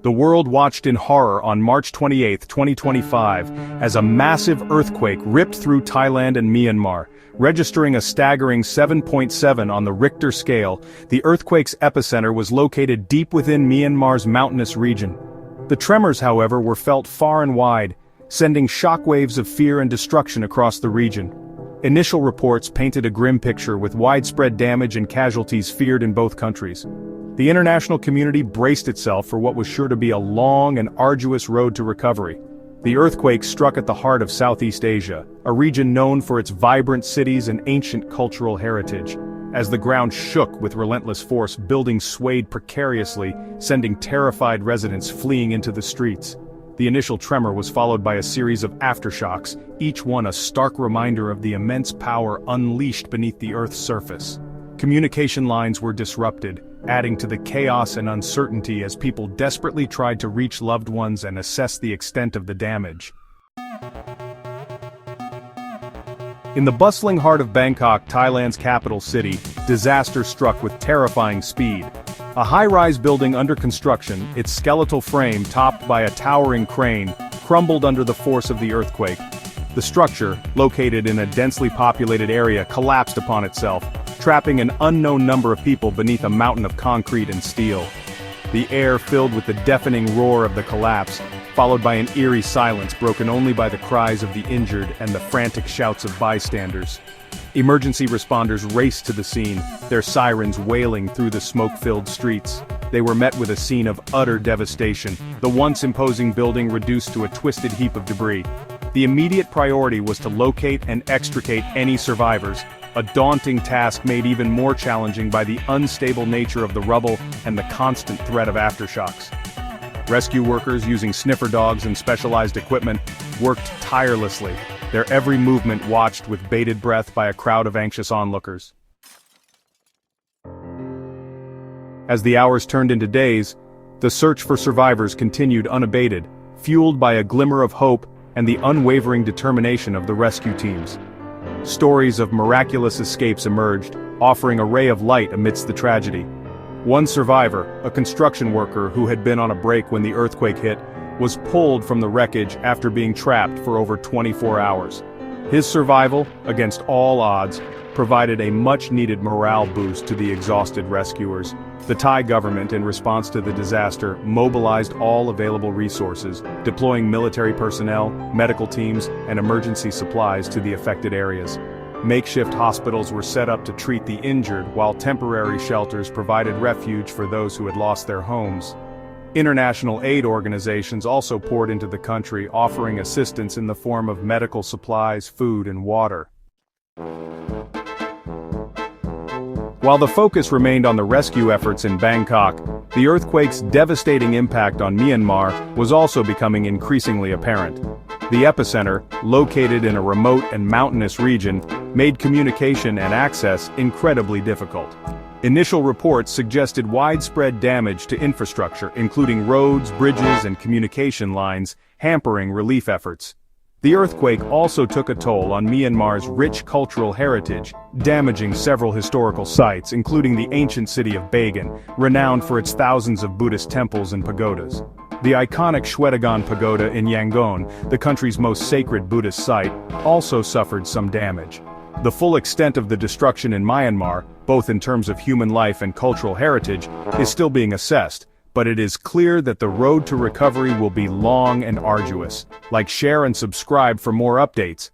The world watched in horror on March 28, 2025, as a massive earthquake ripped through Thailand and Myanmar. Registering a staggering 7.7 on the Richter scale, the earthquake's epicenter was located deep within Myanmar's mountainous region. The tremors, however, were felt far and wide, sending shockwaves of fear and destruction across the region. Initial reports painted a grim picture with widespread damage and casualties feared in both countries. The international community braced itself for what was sure to be a long and arduous road to recovery. The earthquake struck at the heart of Southeast Asia, a region known for its vibrant cities and ancient cultural heritage. As the ground shook with relentless force, buildings swayed precariously, sending terrified residents fleeing into the streets. The initial tremor was followed by a series of aftershocks, each one a stark reminder of the immense power unleashed beneath the Earth's surface. Communication lines were disrupted, adding to the chaos and uncertainty as people desperately tried to reach loved ones and assess the extent of the damage. In the bustling heart of Bangkok, Thailand's capital city, disaster struck with terrifying speed. A high-rise building under construction, its skeletal frame topped by a towering crane, crumbled under the force of the earthquake. The structure, located in a densely populated area, collapsed upon itself, trapping an unknown number of people beneath a mountain of concrete and steel. The air filled with the deafening roar of the collapse, followed by an eerie silence broken only by the cries of the injured and the frantic shouts of bystanders. Emergency responders raced to the scene, their sirens wailing through the smoke-filled streets. They were met with a scene of utter devastation, the once imposing building reduced to a twisted heap of debris. The immediate priority was to locate and extricate any survivors, a daunting task made even more challenging by the unstable nature of the rubble and the constant threat of aftershocks. Rescue workers using sniffer dogs and specialized equipment worked tirelessly, their every movement watched with bated breath by a crowd of anxious onlookers. As the hours turned into days, the search for survivors continued unabated, fueled by a glimmer of hope and the unwavering determination of the rescue teams. Stories of miraculous escapes emerged, offering a ray of light amidst the tragedy. One survivor, a construction worker who had been on a break when the earthquake hit, was pulled from the wreckage after being trapped for over 24 hours. His survival, against all odds, provided a much-needed morale boost to the exhausted rescuers. The Thai government, in response to the disaster, mobilized all available resources, deploying military personnel, medical teams, and emergency supplies to the affected areas. Makeshift hospitals were set up to treat the injured, while temporary shelters provided refuge for those who had lost their homes. International aid organizations also poured into the country, offering assistance in the form of medical supplies, food, and water. While the focus remained on the rescue efforts in Bangkok, the earthquake's devastating impact on Myanmar was also becoming increasingly apparent. The epicenter, located in a remote and mountainous region, made communication and access incredibly difficult. Initial reports suggested widespread damage to infrastructure, including roads, bridges, and communication lines, hampering relief efforts. The earthquake also took a toll on Myanmar's rich cultural heritage, damaging several historical sites, including the ancient city of Bagan, renowned for its thousands of Buddhist temples and pagodas. The iconic Shwedagon Pagoda in Yangon, the country's most sacred Buddhist site, also suffered some damage. The full extent of the destruction in Myanmar, both in terms of human life and cultural heritage, is still being assessed, but it is clear that the road to recovery will be long and arduous. Like, share, and subscribe for more updates.